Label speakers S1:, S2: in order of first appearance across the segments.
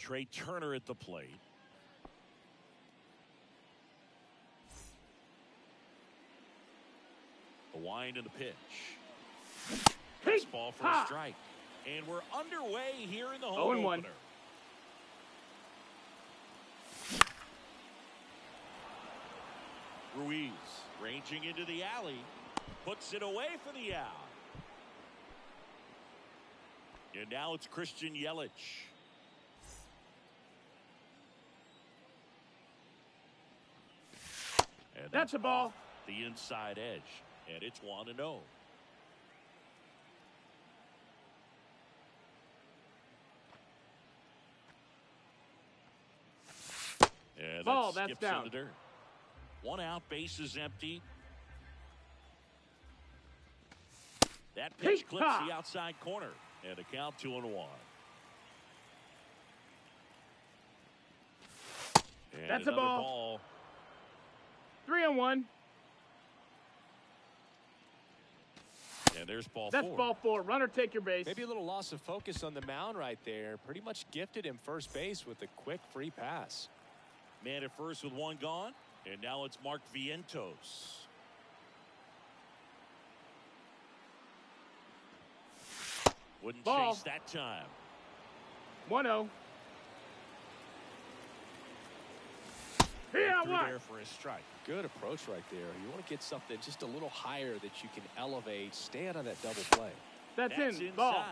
S1: Trey Turner at the plate. The wind and the pitch. Fastball for a strike. And we're underway here in the home opener. Ruiz ranging into the alley. Puts it away for the out. And now it's Christian Yelich. And
S2: that's a ball.
S1: The inside edge. And it's 1-0. And
S2: ball,
S1: that
S2: that's
S1: skips
S2: down.
S1: in the dirt. 1 out, base is empty. That pitch clips the outside corner. And a count 2-1. And
S2: that's a ball. 3-1.
S1: And there's ball 4.
S2: That's ball 4. Runner, take your base.
S3: Maybe a little loss of focus on the mound right there. Pretty much gifted him first base with a quick free pass.
S1: Man at first with 1 gone. And now it's Mark Vientos. Wouldn't
S2: ball.
S1: chase that time.
S2: 1-0.
S1: Yeah, there for a strike.
S3: Good approach right there. You want to get something just a little higher that you can elevate. Stay out of that double play.
S2: That's in.
S1: Inside.
S2: Ball.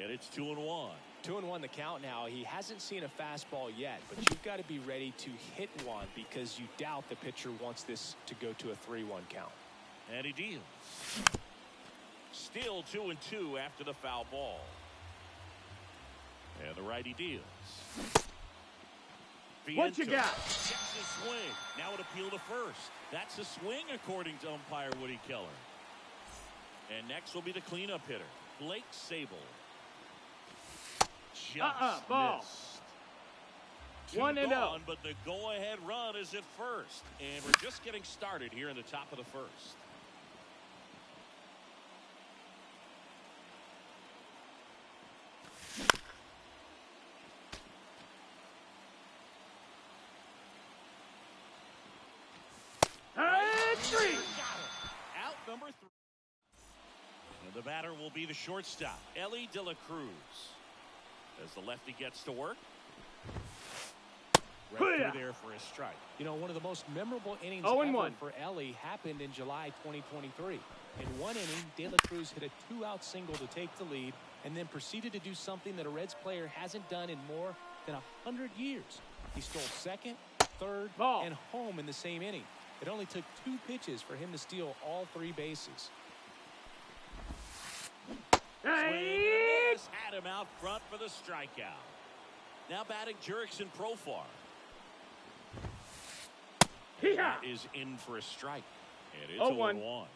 S1: And it's 2-1.
S3: 2-1 the count now. He hasn't seen a fastball yet, but you've got to be ready to hit one because you doubt the pitcher wants this to go to a 3-1 count.
S1: And he deals. Still 2-2 after the foul ball. And the righty deals.
S2: What you got?
S1: Gets a swing. Now it appeal to first. That's a swing according to umpire Woody Keller. And next will be the cleanup hitter, Blake Sable. Just
S2: ball.
S1: missed.
S2: 1-0.
S1: But the go-ahead run is at first. And we're just getting started here in the top of the first. Out number 3. And the batter will be the shortstop, Ellie De La Cruz. As the lefty gets to work. Right through there for a strike.
S3: You know, one of the most memorable innings ever for Ellie happened in July 2023. In one inning, De La Cruz hit a 2-out single to take the lead and then proceeded to do something that a Reds player hasn't done in more than 100 years. He stole second, third, and home in the same inning. It only took 2 pitches for him to steal all 3 bases.
S1: Had him out front for the strikeout. Now batting Jurickson Profar. That is in for a strike. And it's 0-1.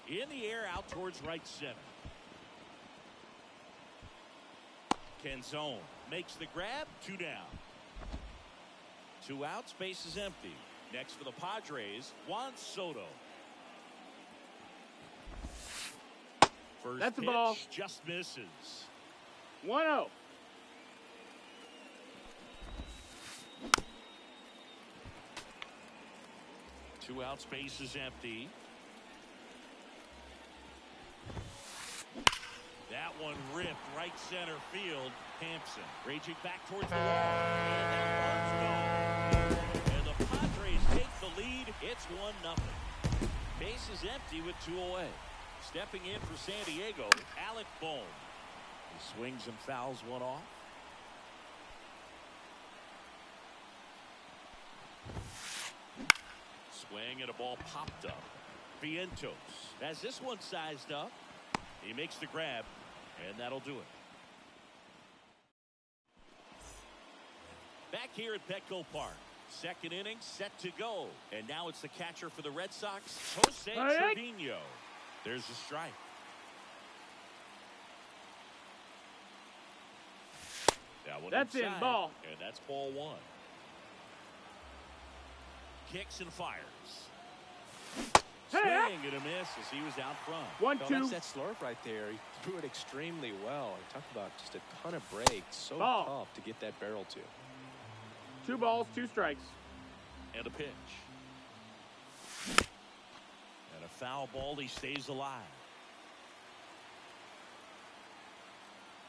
S1: In the air out towards right center. Canzone makes the grab. 2 down. 2 outs. Base is empty. Next for the Padres, Juan Soto. First
S2: that's a
S1: pitch,
S2: ball.
S1: Just misses.
S2: 1-0.
S1: Two out, space is empty. That one ripped right center field. Hampson raging back towards the wall. And that one's gone. And the Padres take the lead. It's 1-0. Base is empty with 2 away. Stepping in for San Diego, Alec Bohm. He swings and fouls one off. Swing and a ball popped up. Vientos has this one sized up. He makes the grab, and that'll do it. Back here at Petco Park. Second inning set to go. And now it's the catcher for the Red Sox, Jose Trevino. There's a strike. That one
S2: that's
S1: inside,
S2: in. Ball.
S1: And that's ball 1. Kicks and fires. Swing and a miss as he was out front.
S2: 1-2.
S3: That's that slurve right there. He threw it extremely well. He talked about just a ton of breaks. So
S2: Ball.
S3: tough to get that barrel to.
S2: 2 balls, 2 strikes.
S1: And a pitch. And a foul ball. He stays alive.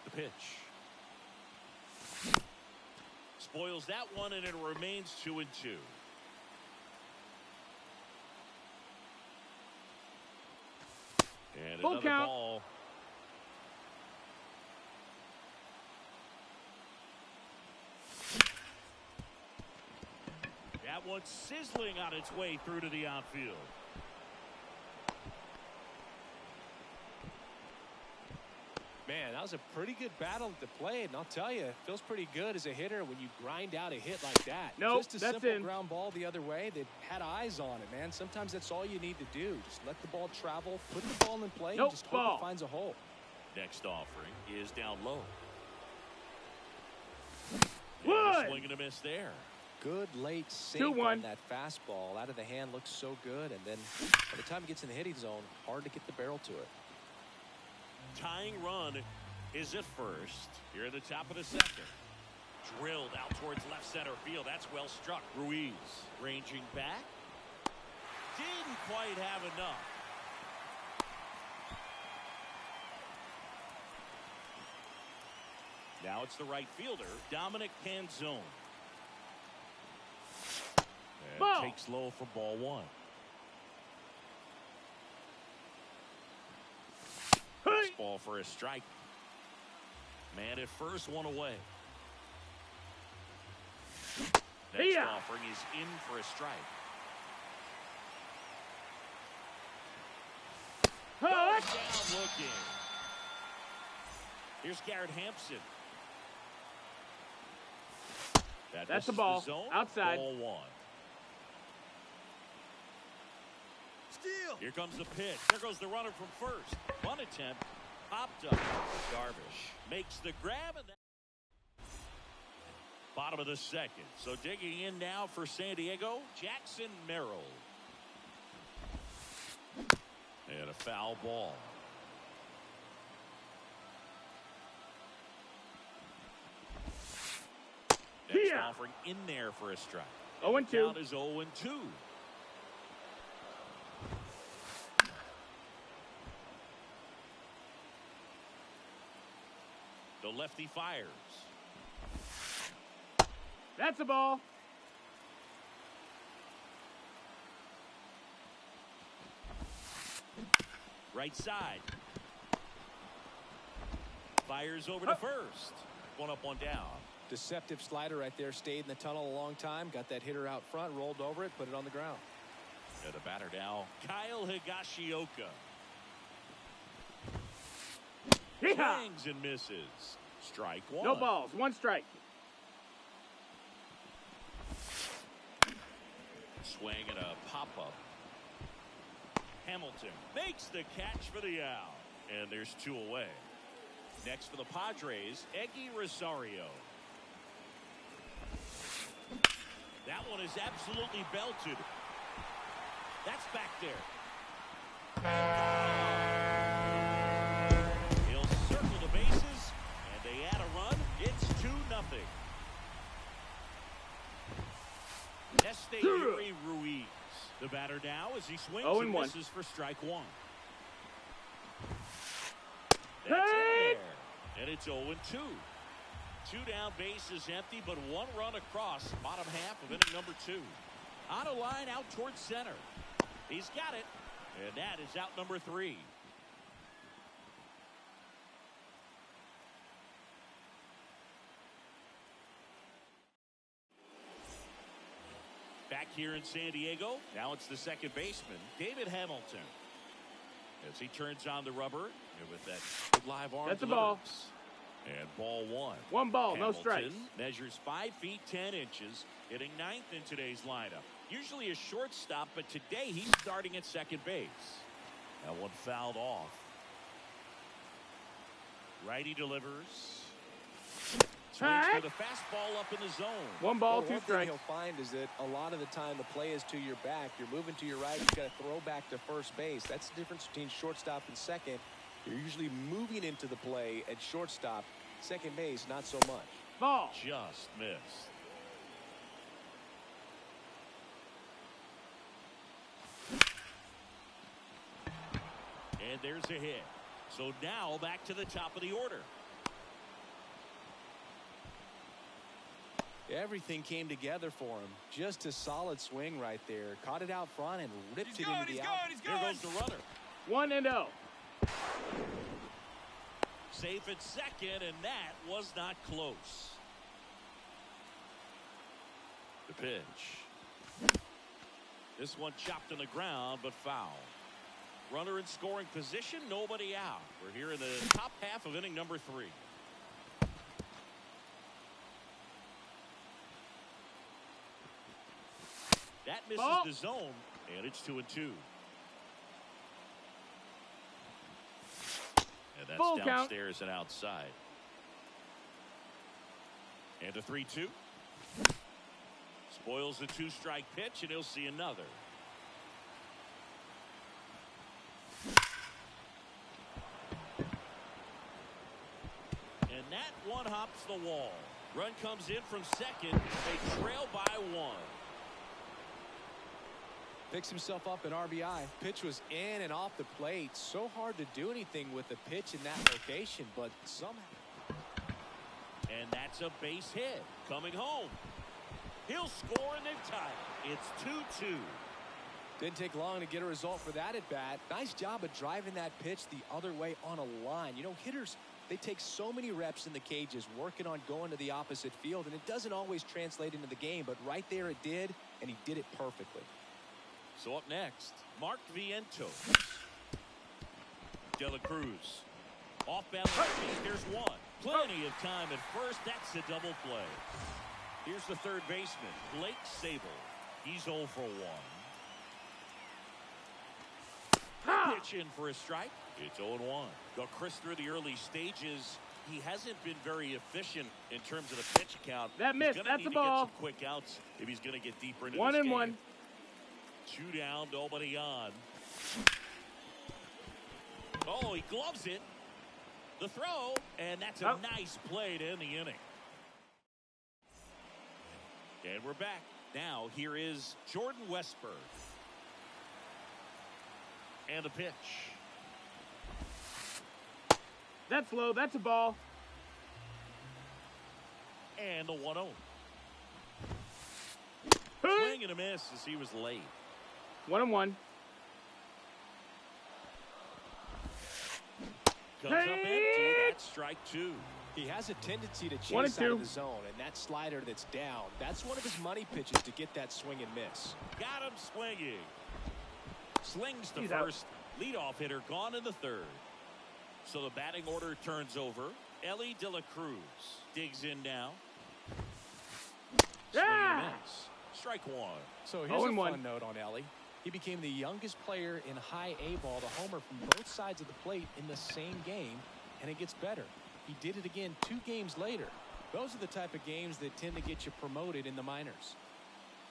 S1: The pitch. Spoils that one, and it remains 2-2. And
S2: Full
S1: another
S2: count.
S1: ball. That one's sizzling on its way through to the outfield.
S3: Man, that was a pretty good battle at the plate, and I'll tell you, it feels pretty good as a hitter when you grind out a hit like that.
S2: Nope,
S3: just a
S2: that's
S3: simple
S2: in.
S3: ground ball the other way that had eyes on it, man. Sometimes that's all you need to do. Just let the ball travel, put the ball in play,
S2: Nope,
S3: and just
S2: ball.
S3: hope it finds a hole.
S1: Next offering is down low.
S2: Wood.
S1: And a swing and a miss there.
S3: Good late sink
S2: 2-1.
S3: on that fastball. Out of the hand looks so good, and then by the time it gets in the hitting zone, hard to get the barrel to it.
S1: Tying run is at first. Here in the top of the second. Drilled out towards left center field. That's well struck. Ruiz ranging back. Didn't quite have enough. Now it's the right fielder, Dominic Canzone. And
S2: Ball.
S1: takes low for ball 1.
S2: Hey.
S1: Ball for a strike. Man at first, 1 away. Next
S2: Yeah.
S1: offering is in for a strike.
S2: Hut.
S1: Down looking. Here's Garrett Hampson.
S2: That's
S1: misses
S2: the ball.
S1: zone.
S2: Outside.
S1: Ball 1. Steal. Here comes the pitch. There goes the runner from first. One attempt. Popped up. Darvish makes the grab. And bottom of the second. So digging in now for San Diego, Jackson Merrill. And a foul ball. Next
S2: Yeah.
S1: offering in there for a strike.
S2: 0-2.
S1: Count is 0-2. The lefty fires.
S2: That's a ball.
S1: Right side. Fires over to first. 1 up, 1 down.
S3: Deceptive slider right there. Stayed in the tunnel a long time. Got that hitter out front. Rolled over it. Put it on the ground.
S1: And the batter now, Kyle Higashioka.
S2: Yeehaw.
S1: Swings and misses. Strike 1.
S2: No balls. 1 strike.
S1: Swing and a pop-up. Hamilton makes the catch for the out. And there's 2 away. Next for the Padres, Eggy Rosario. That one is absolutely belted. That's back there. He'll circle the bases, and they add a run. It's 2-0. Esteury Ruiz. The batter now as he swings and
S2: 0-1.
S1: misses for strike 1. That's
S2: Hey!
S1: in there. And it's 0-2. 2 down, bases empty, but 1 run across. Bottom half of inning number 2. On a line out towards center. He's got it. And that is out number 3. Back here in San Diego, now it's the second baseman, David Hamilton. As he turns on the rubber, and with that big live arm.
S2: That's a ball.
S1: And ball 1.
S2: 1 ball. No
S1: Hamilton
S2: strikes.
S1: measures 5 feet 10 inches, hitting 9th in today's lineup. Usually a shortstop, but today he's starting at second base. That one fouled off. Righty delivers. Swings for the fastball up in the zone.
S2: One ball,
S3: Well,
S2: two
S3: one thing
S2: strikes.
S3: you'll find is that a lot of the time the play is to your back. You're moving to your right. You've got to throw back to first base. That's the difference between shortstop and second. You're usually moving into the play at shortstop. Second base, not so much.
S2: Ball.
S1: Just missed. And there's a hit. So now back to the top of the order.
S3: Everything came together for him. Just a solid swing right there. Caught it out front and ripped it into the out.
S1: Here goes the runner.
S2: 1-0.
S1: Safe at second, and that was not close. The pitch. This one chopped on the ground, but foul. Runner in scoring position, nobody out. We're here in the top half of inning number 3. That misses the zone, and it's 2-2. And that's
S2: Full
S1: downstairs count. And outside. And a 3-2. Spoils the 2-strike pitch, and he'll see another. And that one hops the wall. Run comes in from second. They trail by 1.
S3: Picks himself up an RBI. Pitch was in and off the plate. So hard to do anything with the pitch in that location, but somehow.
S1: And that's a base hit. Coming home. He'll score and they've tied it. It's 2-2.
S3: Didn't take long to get a result for that at bat. Nice job of driving that pitch the other way on a line. You know, hitters, they take so many reps in the cages working on going to the opposite field, and it doesn't always translate into the game, but right there it did, and he did it perfectly.
S1: So up next, Mark Vientos. De La Cruz. Off balance speed, there's one. Plenty of time at first. That's a double play. Here's the third baseman, Blake Sable. He's 0 for 1. Pitch in for a strike. It's 0-1. Chris, through the early stages, he hasn't been very efficient in terms of the pitch count.
S2: That missed. That's a ball.
S1: Get some quick outs if he's going to get deeper into
S2: 1
S1: this
S2: and
S1: game.
S2: 1.
S1: 2 down, nobody on. Oh, he gloves it. The throw, and that's a nice play to end the inning. And we're back. Now, here is Jordan Westburg. And a pitch.
S2: That's low. That's a ball.
S1: And the 1-0. Swing and a miss as he was late.
S2: 1-1.
S1: Comes up empty. That's strike 2.
S3: He has a tendency to chase out of the zone, and that slider that's down, that's one of his money pitches to get that swing and miss.
S1: Got him swinging. Slings to
S2: He's
S1: first. Leadoff hitter gone in the third. So the batting order turns over. Ellie De La Cruz digs in now. Swing and a miss. Strike 1.
S3: So here's a fun note on Ellie. He became the youngest player in high A ball to homer from both sides of the plate in the same game, and it gets better. He did it again 2 games later. Those are the type of games that tend to get you promoted in the minors.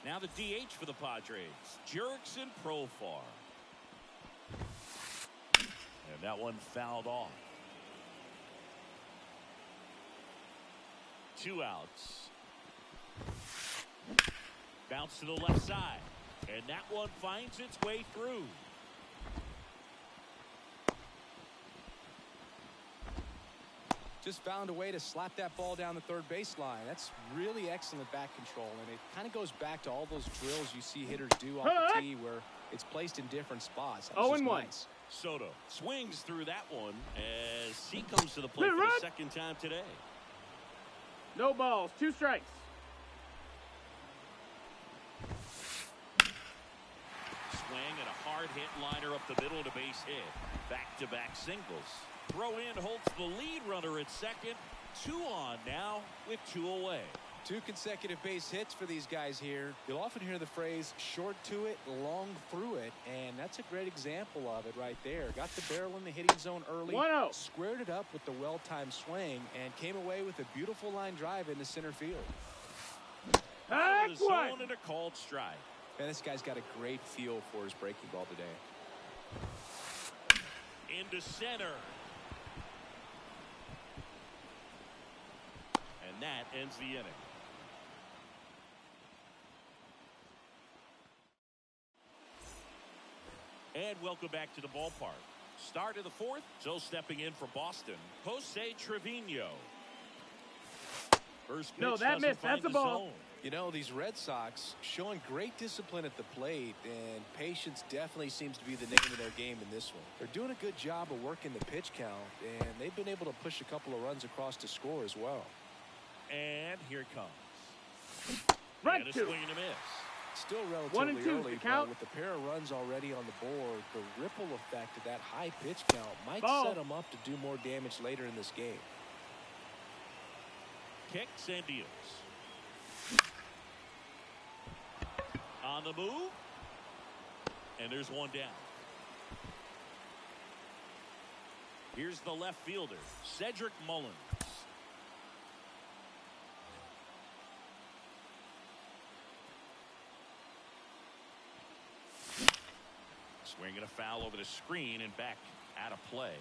S1: Now the DH for the Padres, Jurickson Profar. And that one fouled off. 2 outs. Bounce to the left side. And that one finds its way through.
S3: Just found a way to slap that ball down the third baseline. That's really excellent bat control, and it kind of goes back to all those drills you see hitters do off the tee where it's placed in different spots.
S2: 0-1.
S3: Nice.
S1: Soto swings through that one as he comes to the plate for the second time today.
S2: No balls. 2 strikes.
S1: Swing and a hard hit liner up the middle to base hit. Back-to-back singles. Throw in holds the lead runner at second. 2 on now with 2 away.
S3: 2 consecutive base hits for these guys here. You'll often hear the phrase short to it, long through it, and that's a great example of it right there. Got the barrel in the hitting zone early,
S2: 1-0.
S3: squared it up with the well-timed swing, and came away with a beautiful line drive into center field.
S1: Out of the zone and a called strike.
S3: And this guy's got a great feel for his breaking ball today.
S1: Into center. And that ends the inning. And welcome back to the ballpark. Start of the 4th. So stepping in for Boston, Jose Trevino. First pitch
S2: No, that
S1: doesn't
S2: missed.
S1: find
S2: That's a
S1: the
S2: ball.
S1: zone.
S3: You know, these Red Sox showing great discipline at the plate, and patience definitely seems to be the name of their game in this one. They're doing a good job of working the pitch count, and they've been able to push a couple of runs across to score as well.
S1: And here it comes.
S2: Right
S1: and a
S2: to.
S1: swing and a miss.
S3: Still
S2: 1
S3: relatively
S2: and 2
S3: early,
S2: to count.
S3: but with the pair of runs already on the board, the ripple effect of that high pitch count might
S2: Ball.
S3: set them up to do more damage later in this game.
S1: Kicks and deals. On the move. And there's one down. Here's the left fielder, Cedric Mullins. Swinging a foul over the screen and back out of play.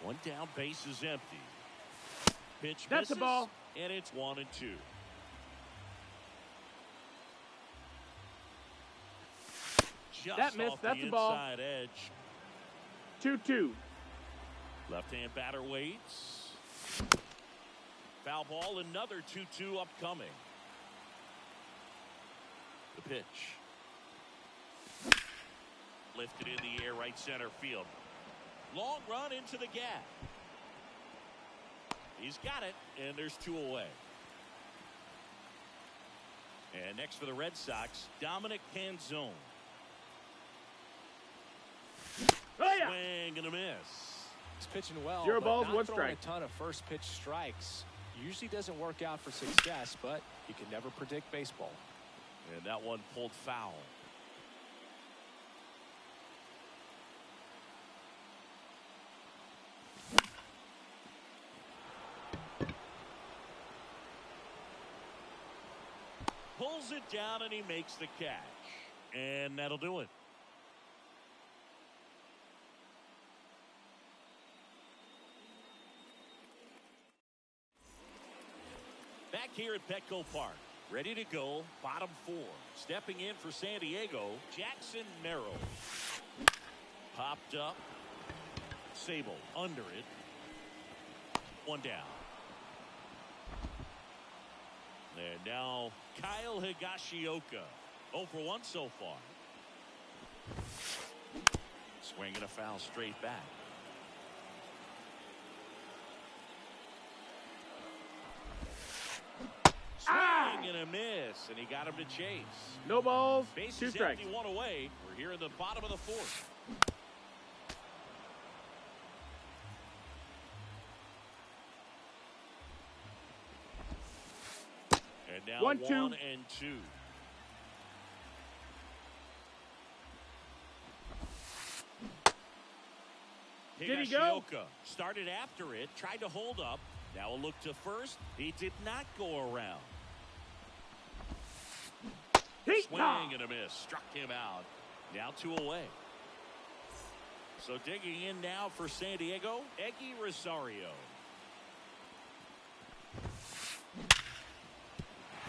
S1: One down, base is empty. Pitch
S2: That's a
S1: misses,
S2: ball.
S1: and it's 1 and 2. Just
S2: That missed.
S1: off
S2: That's
S1: the
S2: a ball.
S1: inside edge.
S2: 2-2.
S1: Left-hand batter waits. Foul ball, another 2-2 upcoming. The pitch. Lifted in the air, right center field. Long run into the gap. He's got it, and there's 2 away. And next for the Red Sox, Dominic Canzone.
S2: Oh, yeah.
S1: Swing and a miss.
S3: He's pitching well,
S2: 0
S3: but
S2: balls,
S3: not
S2: 1
S3: throwing
S2: strike.
S3: a ton of first pitch strikes. Usually doesn't work out for success, but you can never predict baseball.
S1: And that one pulled foul. Pulls it down and he makes the catch. And that'll do it. Back here at Petco Park, ready to go, bottom 4. Stepping in for San Diego, Jackson Merrill. Popped up. Sable under it. 1 down. And now Kyle Higashioka. 0 for 1 so far. Swinging a foul straight back. Swing and a miss, and he got him to chase.
S2: No balls,
S1: Bases
S2: 2 strikes.
S1: empty, 1 away. We're here in the bottom of the 4th. And now 1
S2: 1-2.
S1: and 2.
S2: Did he go?
S1: Higashioka started after it, tried to hold up. Now a look to first. He did not go around. Swing and a miss. Struck him out. Now 2 away. So digging in now for San Diego, Eggy Rosario.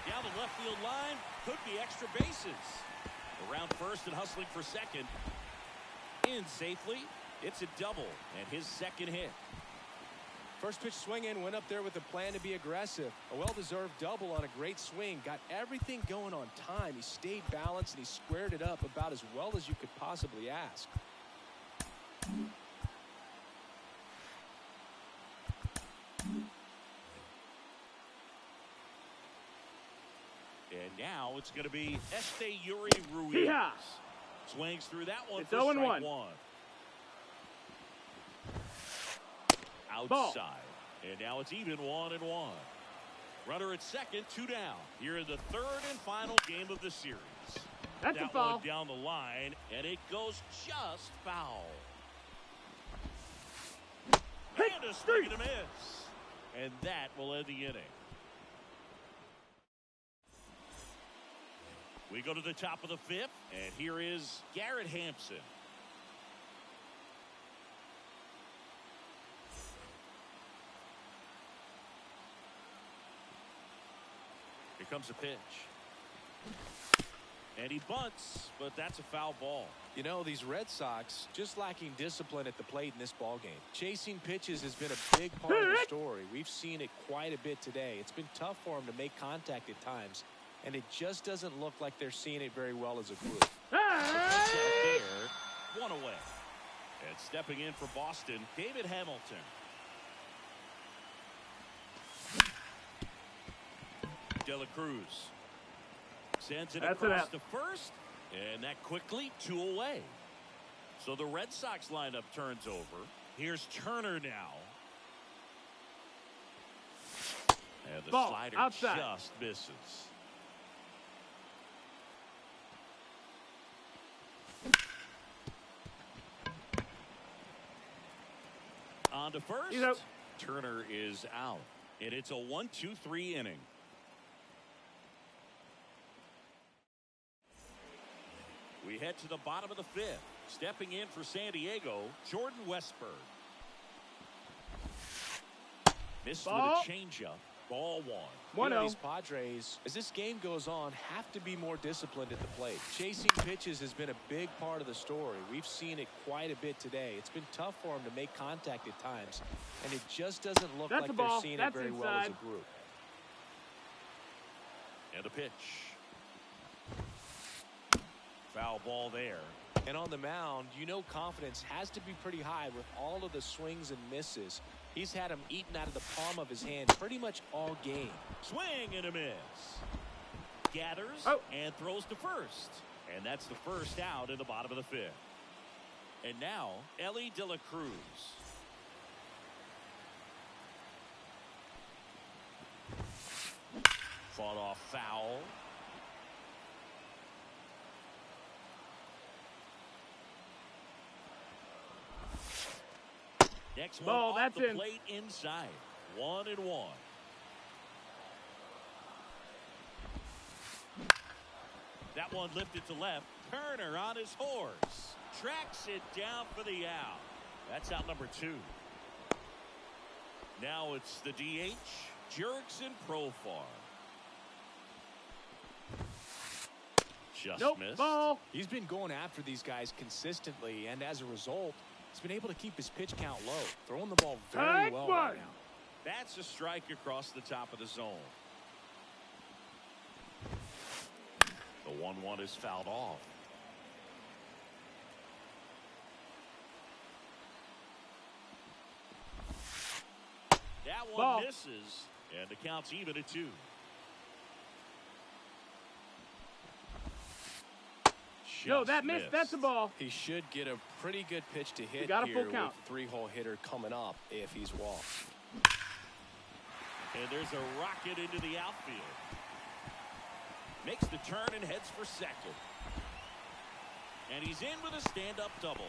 S1: Down the left field line. Could be extra bases. Around first and hustling for second. In safely. It's a double and his second hit.
S3: First pitch swing in, went up there with a plan to be aggressive. A well-deserved double on a great swing. Got everything going on time. He stayed balanced and he squared it up about as well as you could possibly ask.
S1: And now it's going to be Esteury Ruiz.
S2: Yeah.
S1: Swings through that one.
S2: It's
S1: for
S2: 0-1.
S1: strike one. Outside.
S2: Ball.
S1: And now it's even 1-1. Runner at second, 2 down. Here in the third and final game of the series.
S2: That's a
S1: that
S2: foul.
S1: one down the line, and it goes just foul. And a swing and a miss. And that will end the inning. We go to the top of the fifth, and here is Garrett Hampson. Here comes a pitch. And he bunts, but that's a foul ball.
S3: You know, these Red Sox just lacking discipline at the plate in this ballgame. Chasing pitches has been a big part of the story. We've seen it quite a bit today. It's been tough for them to make contact at times, and it just doesn't look like they're seeing it very well as a group.
S1: There, 1 away. And stepping in for Boston, David Hamilton. De La Cruz sends it across to first, and that quickly 2 away. So the Red Sox lineup turns over. Here's Turner now. And the
S2: Ball
S1: slider
S2: outside.
S1: just misses. On to first.
S2: He's out.
S1: Turner is out. And it's a 1-2-3 inning. We head to the bottom of the fifth. Stepping in for San Diego, Jordan Westburg. Missed with a changeup. Ball 1.
S3: You know, these Padres, as this game goes on, have to be more disciplined at the plate. Chasing pitches has been a big part of the story. We've seen it quite a bit today. It's been tough for them to make contact at times, and it just doesn't look like they're seeing it very well as a group.
S1: And a pitch. Foul ball there.
S3: And on the mound, you know confidence has to be pretty high with all of the swings and misses. He's had them eaten out of the palm of his hand pretty much all game.
S1: Swing and a miss. Gathers and throws to first. And that's the first out in the bottom of the fifth. And now, Elly De La Cruz. Fought off foul. Next one
S2: Ball,
S1: off
S2: that's
S1: the
S2: in.
S1: plate inside. 1-1. That one lifted to left. Turner on his horse. Tracks it down for the out. That's out number 2. Now it's the DH, Jurickson Profar. Just missed.
S2: Ball.
S3: He's been going after these guys consistently, and as a result, he's been able to keep his pitch count low, throwing the ball very well right now.
S1: That's a strike across the top of the zone. The 1-1 is fouled off. That one misses, and the count's even at 2.
S2: No, that missed. That's a ball.
S3: He should get a pretty good pitch to hit
S2: got a
S3: here
S2: full
S3: with
S2: count.
S3: 3-hole hitter coming up if he's walked.
S1: And there's a rocket into the outfield. Makes the turn and heads for second. And he's in with a stand-up double.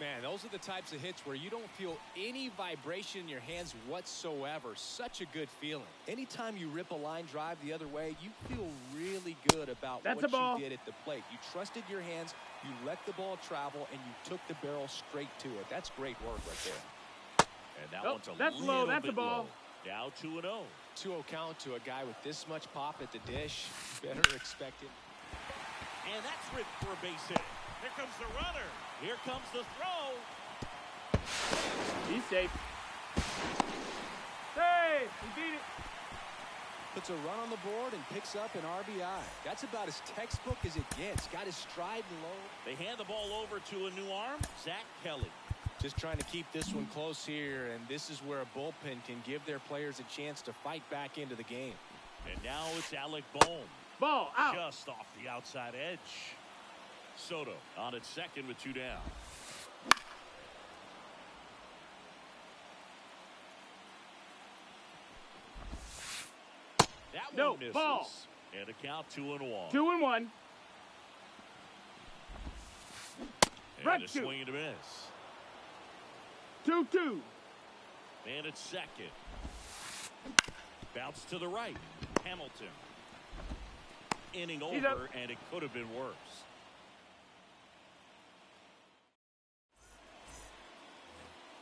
S3: Man, those are the types of hits where you don't feel any vibration in your hands whatsoever. Such a good feeling. Anytime you rip a line drive the other way, you feel really good about what you did at the plate. You trusted your hands, you let the ball travel, and you took the barrel straight to it. That's great work right there.
S1: And that one's a
S2: that's
S1: little
S2: low. That's
S1: bit
S2: a ball.
S1: Low. Now 2-0.
S3: 2-0 count to a guy with this much pop at the dish. Better expect it.
S1: And that's ripped for a base hit. Here comes the runner. Here comes the throw.
S2: He's safe. Hey, he beat it.
S3: Puts a run on the board and picks up an RBI. That's about as textbook as it gets. Got his stride low.
S1: They hand the ball over to a new arm, Zach Kelly.
S3: Just trying to keep this one close here, and this is where a bullpen can give their players a chance to fight back into the game.
S1: And now it's Alec Bohm.
S2: Ball out.
S1: Just off the outside edge. Soto on at second with 2 down. That one misses.
S2: Ball.
S1: And a count 2-1.
S2: 2-1.
S1: And a swing and a miss.
S2: 2-2.
S1: And at second. Bounce to the right. Hamilton. Inning over, and it could have been worse.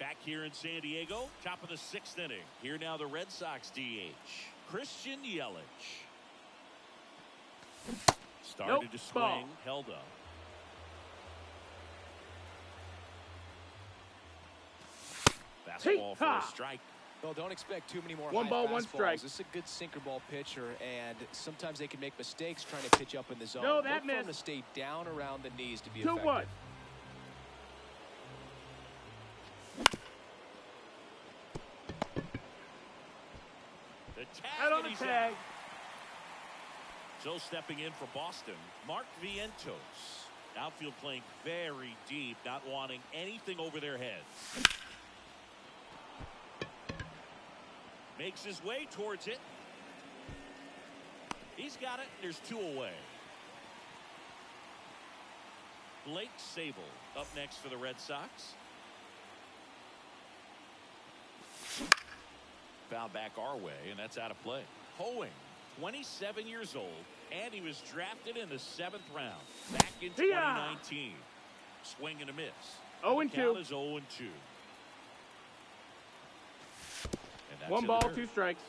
S1: Back here in San Diego, top of the 6th inning. Here now the Red Sox DH, Christian Yelich. Started to swing,
S2: ball.
S1: held up. Fastball for a strike.
S3: Well, don't expect too many more
S2: one
S3: high
S2: ball,
S3: fastballs.
S2: one strike.
S3: This is a good sinker ball pitcher, and sometimes they can make mistakes trying to pitch up in the zone.
S2: No, that
S3: Look for him
S2: missed.
S3: to stay down around the knees to be
S2: 2-1.
S3: effective.
S1: The tag,
S2: Out on
S1: and
S2: the
S1: he's
S2: tag.
S1: out. So stepping in for Boston, Mark Vientos. Outfield playing very deep, not wanting anything over their heads. Makes his way towards it. He's got it. There's 2 away. Blake Sable up next for the Red Sox. Foul back our way, and that's out of play. Hoeing, 27 years old, and he was drafted in the 7th round back in 2019. Swing and a miss.
S2: 0-2.
S1: Count is 0-2. And that's
S2: 1 ball, 2 strikes.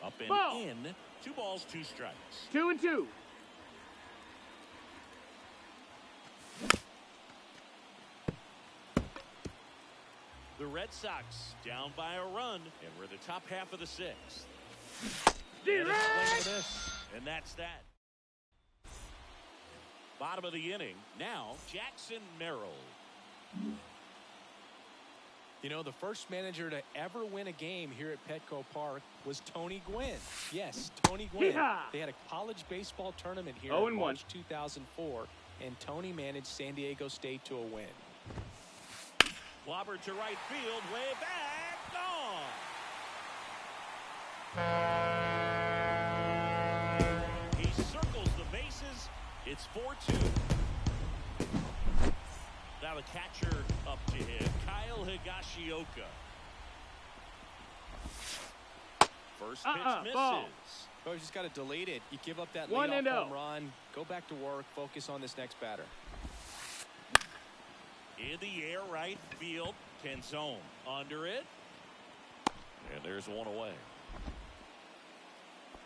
S1: Up and
S2: ball.
S1: in. 2 balls, 2 strikes.
S2: 2-2.
S1: The Red Sox down by a run, and we're the top half of the 6th. And that's that. Bottom of the inning. Now, Jackson Merrill.
S3: You know, the first manager to ever win a game here at Petco Park was Tony Gwynn. Yes, Tony Gwynn. They had a college baseball tournament here in March 2004, and Tony managed San Diego State to a win.
S1: Clobbered to right field, way back, gone. He circles the bases. It's 4-2. Now the catcher up to him, Kyle Higashioka. First pitch misses.
S2: Ball.
S3: Oh, you just got to delete it. You give up that
S2: 1-0.
S3: leadoff home run. Go back to work. Focus on this next batter.
S1: In the air, right field. Canzone under it. And there's 1 away.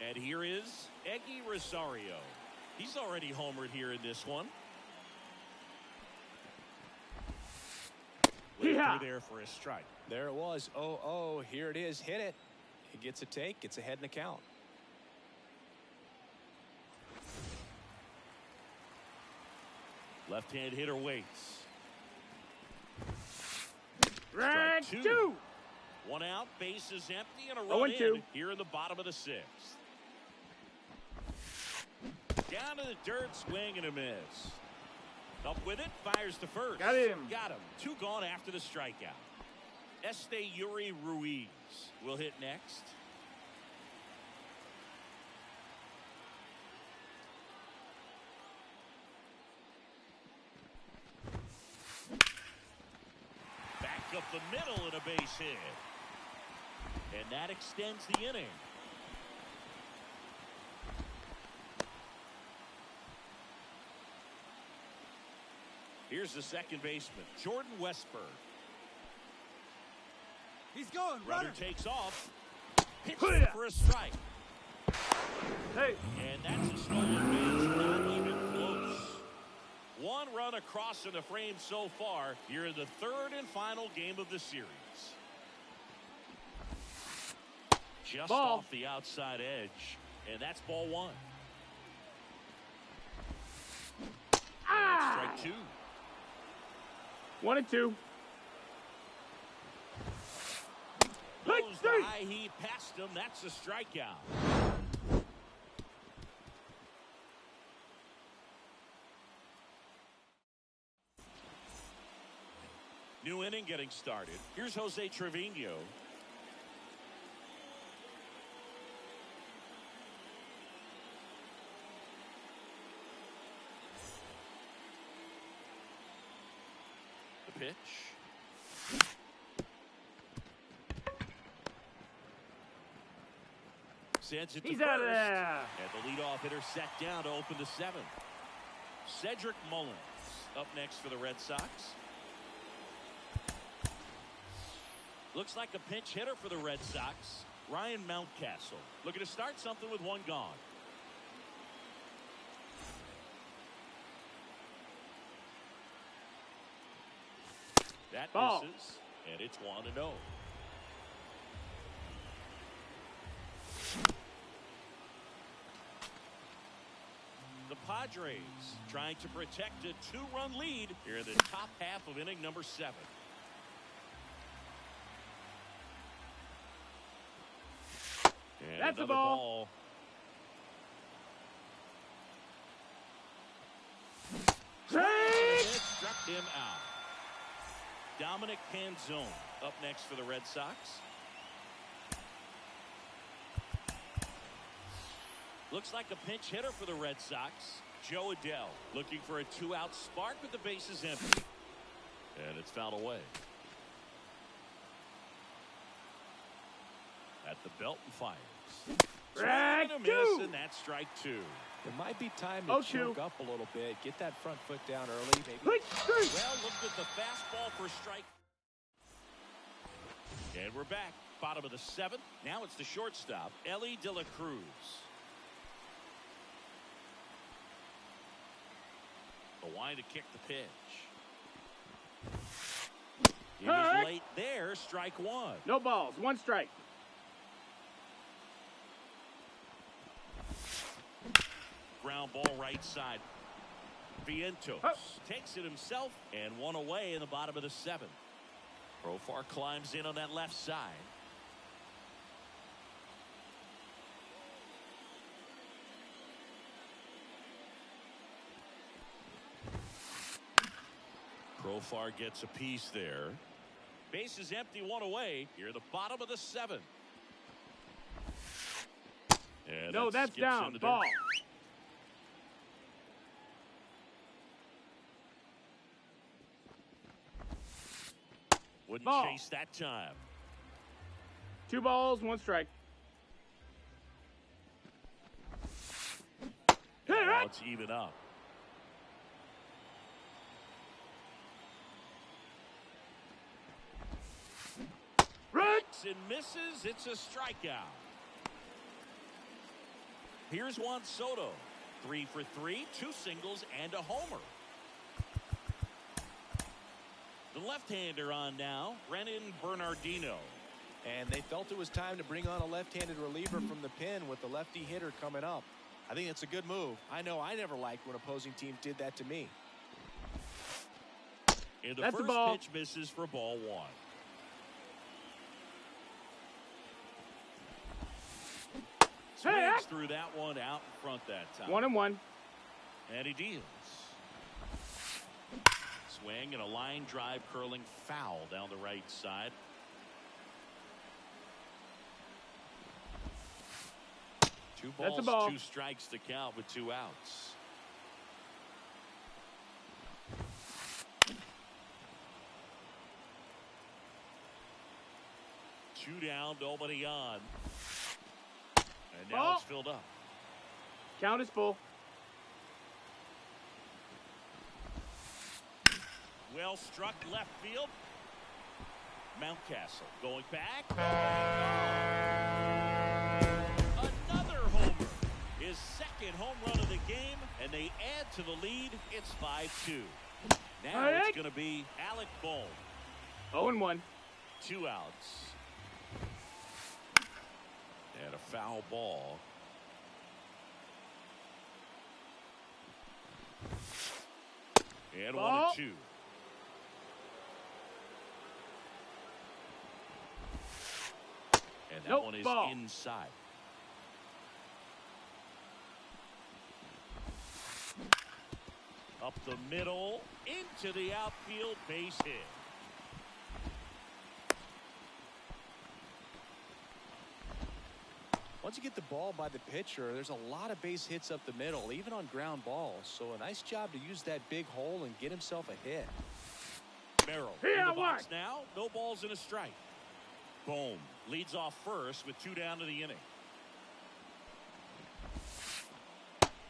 S1: And here is Eggy Rosario. He's already homered here in this one. Way through there for a strike.
S3: There it was. 0-0. Here it is. Hit it. He gets a take. Gets ahead in the count.
S1: Left-hand hitter waits.
S2: Strike
S1: 2.
S2: 2.
S1: 1 out, base is empty, and a run in here in the bottom of the 6th. Down to the dirt, swing and a miss. Up with it, fires to first.
S2: Got him.
S1: 2 gone after the strikeout. Yuri Ruiz will hit next. Up the middle and a base hit. And that extends the inning. Here's the second baseman, Jordan Westburg.
S4: He's going.
S1: Runner takes off. Hits it for a strike.
S2: Hey.
S1: And that's a stolen base. Not even close. 1 run across in the frame so far. You're in the 3rd and final game of the series. Just off the outside edge. And that's ball 1. And strike 2.
S2: 1-2.
S1: Goes the high heat past him. That's a strikeout. New inning getting started. Here's Jose Trevino. The pitch. Sends it to
S2: He's
S1: first.
S2: out of there.
S1: And the leadoff hitter set down to open the seventh. Cedric Mullins up next for the Red Sox. Looks like a pinch hitter for the Red Sox. Ryan Mountcastle looking to start something with one gone. That
S2: Ball.
S1: misses, and it's 1-0. The Padres trying to protect a two-run lead here in the top half of inning number 7. And
S2: that's a
S1: another
S2: ball.
S1: It struck him out. Dominic Canzone up next for the Red Sox. Looks like a pinch hitter for the Red Sox. Joe Adell looking for a 2-out spark with the bases empty. And it's fouled away. At the belt and fires.
S2: Strike
S1: Swing and a miss,
S2: two.
S1: and that's strike 2.
S3: It might be time to choke up a little bit. Get that front foot down early. Maybe.
S1: Well, looked at the fastball for strike. And we're back. Bottom of the 7th. Now it's the shortstop, Ellie De La Cruz. The wind to kick the pitch. He was late there. Strike 1.
S2: No balls. 1 strike.
S1: Ground ball right side. Vientos takes it himself and 1 away in the bottom of the 7th. Profar climbs in on that left side. Profar gets a piece there. Base is empty, 1 away. Here, the bottom of the 7th. And
S2: No, that's down. Ball.
S1: Wouldn't
S2: Ball.
S1: chase that time.
S2: 2 balls, 1 strike.
S1: Now it's even up. And misses. It's a strikeout. Here's Juan Soto. 3 for 3, 2 singles and a homer. The left-hander on now, Brennan Bernardino.
S3: And they felt it was time to bring on a left-handed reliever from the pen with the lefty hitter coming up. I think it's a good move. I know I never liked when opposing teams did that to me.
S1: And the first pitch misses for ball 1. Swings through that one out in front that time.
S2: 1-1.
S1: And he deals. Swing and a line drive curling foul down the right side. Two balls, 2 strikes to count with 2 outs. Two down, nobody on. And now it's filled up.
S2: Count is full.
S1: Well struck left field. Mountcastle going back. Another homer. His 2nd home run of the game, and they add to the lead. It's 5-2. Now it's going to be Alec Bohm.
S2: 0-1.
S1: 2 outs. And a foul ball. And 1-2.
S2: Nope,
S1: one is
S2: ball.
S1: inside. Up the middle, into the outfield, base hit.
S3: Once you get the ball by the pitcher, there's a lot of base hits up the middle, even on ground balls. So a nice job to use that big hole and get himself a hit.
S1: Merrill
S2: Here,
S1: in the box
S2: what?
S1: now. No balls and a strike. Boom. Leads off first with 2 down to the inning.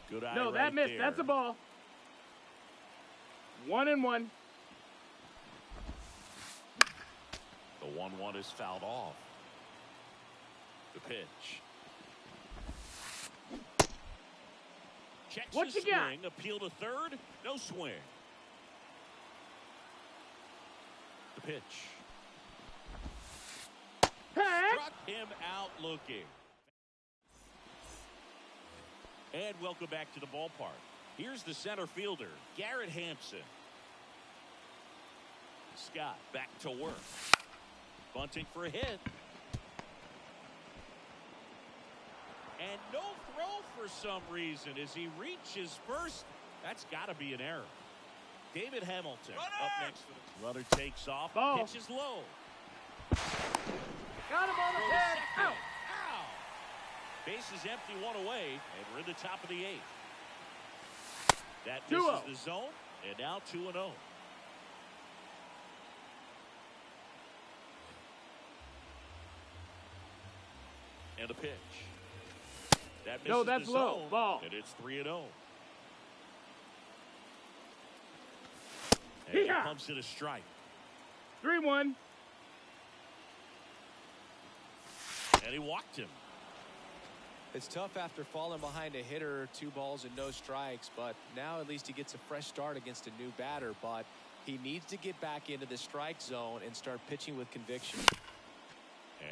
S1: Good eye
S2: No,
S1: right
S2: that missed.
S1: there.
S2: That's a ball. 1-1.
S1: The 1-1 is fouled off. The pitch. Checks
S2: What
S1: his
S2: you got?
S1: swing. Appeal to third. No swing. The pitch.
S2: Hey!
S1: Struck him out looking. And welcome back to the ballpark. Here's the center fielder, Garrett Hampson. Scott back to work. Bunting for a hit. And no throw for some reason as he reaches first. That's got to be an error. David Hamilton up next. Runner takes off.
S2: Ball.
S1: Pitch is low.
S2: Got him on the
S1: Throw to
S2: pad.
S1: second.
S2: Out.
S1: Ow. Base is empty, 1 away, and we're in the top of the 8th. That misses
S2: 2-0.
S1: the zone, and now 2-0. And a pitch. That misses
S2: No, that's
S1: the
S2: low.
S1: zone,
S2: Ball.
S1: and it's 3-0. And he
S2: Yeah.
S1: pumps it a strike.
S2: 3-1.
S1: And he walked him.
S3: It's tough after falling behind a hitter, 2 balls and no strikes, but now at least he gets a fresh start against a new batter. But he needs to get back into the strike zone and start pitching with conviction.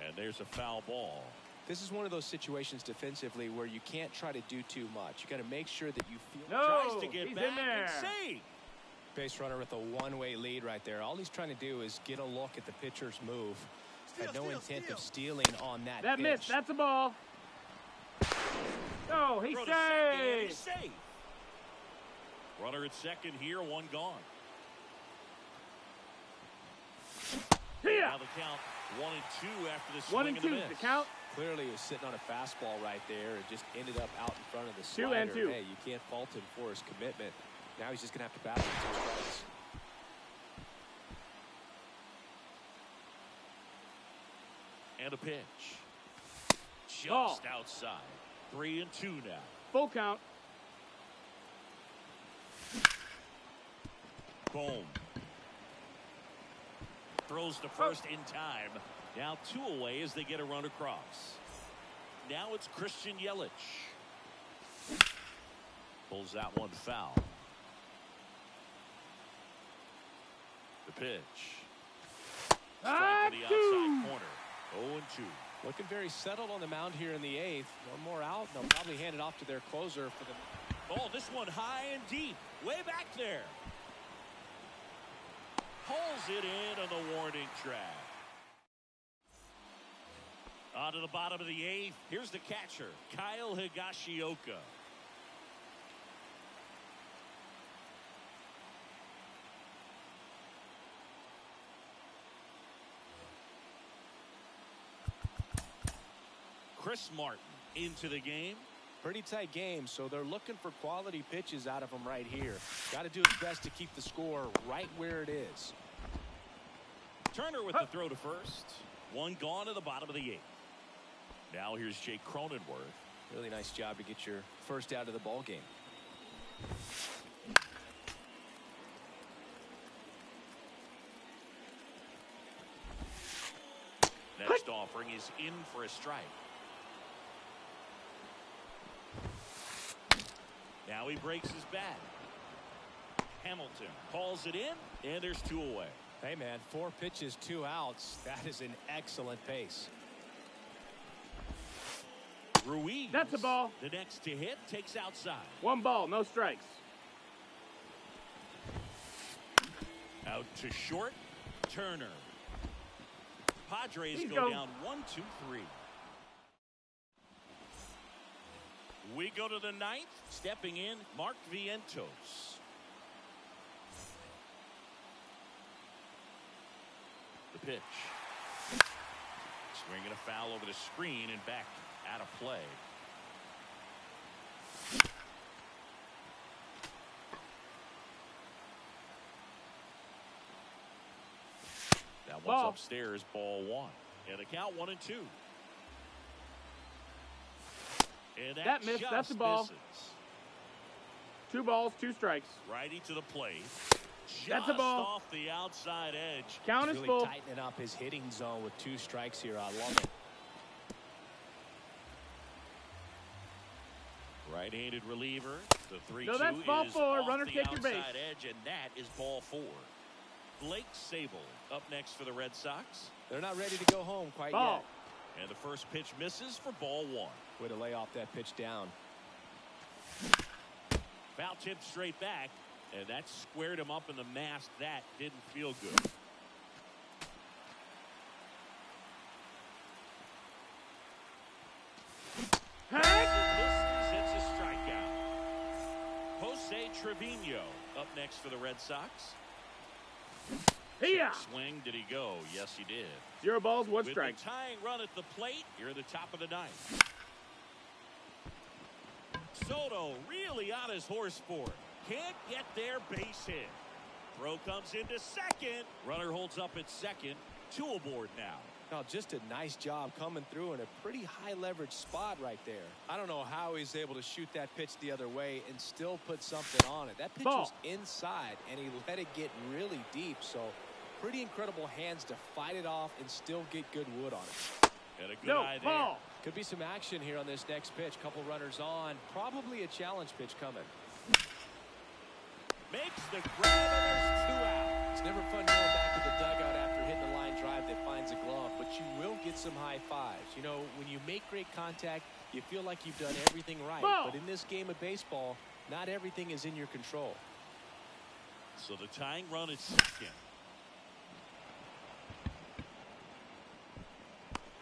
S1: And there's a foul ball.
S3: This is one of those situations defensively where you can't try to do too much. You got to make sure that you feel.
S2: No,
S1: Tries to get
S2: he's
S1: back
S2: in there.
S1: and save.
S3: Base runner with a one-way lead right there. All he's trying to do is get a look at the pitcher's move. Had no intent of stealing on that
S2: That
S3: pitch.
S2: missed. That's a ball. No, he's
S1: Throw to second, and he's
S2: safe.
S1: safe. Runner at second here, 1 gone.
S2: Here.
S1: Now the count 1-2 after the
S2: 1
S1: swing
S2: and
S1: and the
S2: 2
S1: miss.
S2: the count.
S3: Clearly he was sitting on a fastball right there and just ended up out in front of the
S2: 2
S3: slider.
S2: and 2.
S3: Hey, you can't fault him for his commitment. Now he's just going to have to battle with 2 strikes.
S1: And a pitch. Just
S2: Ball.
S1: outside. 3-2 now.
S2: Full count.
S1: Boom. Throws to first in time. Now 2 away as they get a run across. Now it's Christian Yelich. Pulls that one foul. The pitch. Strike to the outside corner. 0-2.
S3: Looking very settled on the mound here in the 8th. 1 more out. They'll probably hand it off to their closer for the.
S1: Oh, this one high and deep. Way back there. Pulls it in on the warning track. On to the bottom of the 8th. Here's the catcher, Kyle Higashioka. Chris Martin into the game.
S3: Pretty tight game, so they're looking for quality pitches out of him right here. Got to do his best to keep the score right where it is.
S1: Turner with the throw to first. 1 gone to the bottom of the 8th. Now here's Jake Cronenworth.
S3: Really nice job to get your first out of the ball game.
S1: Next offering is in for a strike. Now he breaks his bat. Hamilton calls it in, and there's 2 away.
S3: Hey, man, 4 pitches, 2 outs. That is an excellent pace.
S1: Ruiz.
S2: That's a ball.
S1: The next to hit takes outside.
S2: 1 ball, no strikes.
S1: Out to short. Turner. Padres
S2: He's
S1: go
S2: go.
S1: down 1-2-3. We go to the ninth. Stepping in, Mark Vientos. The pitch. Swinging a foul over the screen and back out of play. That one's upstairs, ball one. And the count 1-2. And
S2: that missed. That's the ball.
S1: Misses.
S2: 2 balls, 2 strikes.
S1: Righty to the plate.
S2: That's a ball.
S1: Off the outside edge.
S2: Count is
S3: really
S2: full.
S3: Tightening up his hitting zone with 2 strikes here. I love it.
S1: Right-handed reliever. The 3-2
S2: no, that's ball
S1: is
S2: 4.
S1: off
S2: Runner
S1: the
S2: take your base.
S1: outside edge, and that is ball 4. Blake Sable up next for the Red Sox.
S3: They're not ready to go home quite
S2: ball.
S3: yet.
S1: And the first pitch misses for ball 1.
S3: Way to lay off that pitch down.
S1: Foul tip straight back, and that squared him up in the mask. That didn't feel good. Misses, it's a strikeout. Jose Trevino up next for the Red Sox.
S2: Here.
S1: Swing, did he go? Yes, he did.
S2: 0 balls, 1
S1: With
S2: strike.
S1: the tying run at the plate, you're at the top of the ninth. Soto really on his horse for it. Can't get there, base hit. Throw comes into second. Runner holds up at second. 2 aboard now.
S3: Now, just a nice job coming through in a pretty high leverage spot right there. I don't know how he's able to shoot that pitch the other way and still put something on it. That pitch was inside, and he let it get really deep. So, pretty incredible hands to fight it off and still get good wood on it.
S1: And a good eye there.
S2: Ball.
S3: Could be some action here on this next pitch. Couple runners on. Probably a challenge pitch coming.
S1: Makes the grab, and there's 2 out.
S3: It's never fun going back to the dugout after hitting a line drive that finds a glove, but you will get some high fives. You know, when you make great contact, you feel like you've done everything right.
S2: Ball.
S3: But in this game of baseball, not everything is in your control.
S1: So the tying run is second.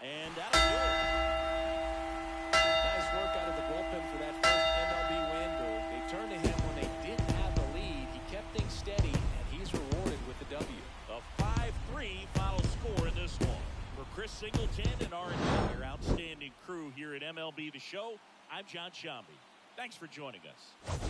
S1: And that'll do it.
S3: Nice work out of the bullpen for that first MLB win. They turned ahead when they didn't have the lead. He kept things steady, and he's rewarded with the W.
S1: A 5-3 final score in this one. For Chris Singleton and our entire outstanding crew here at MLB The Show, I'm John Shambi. Thanks for joining us.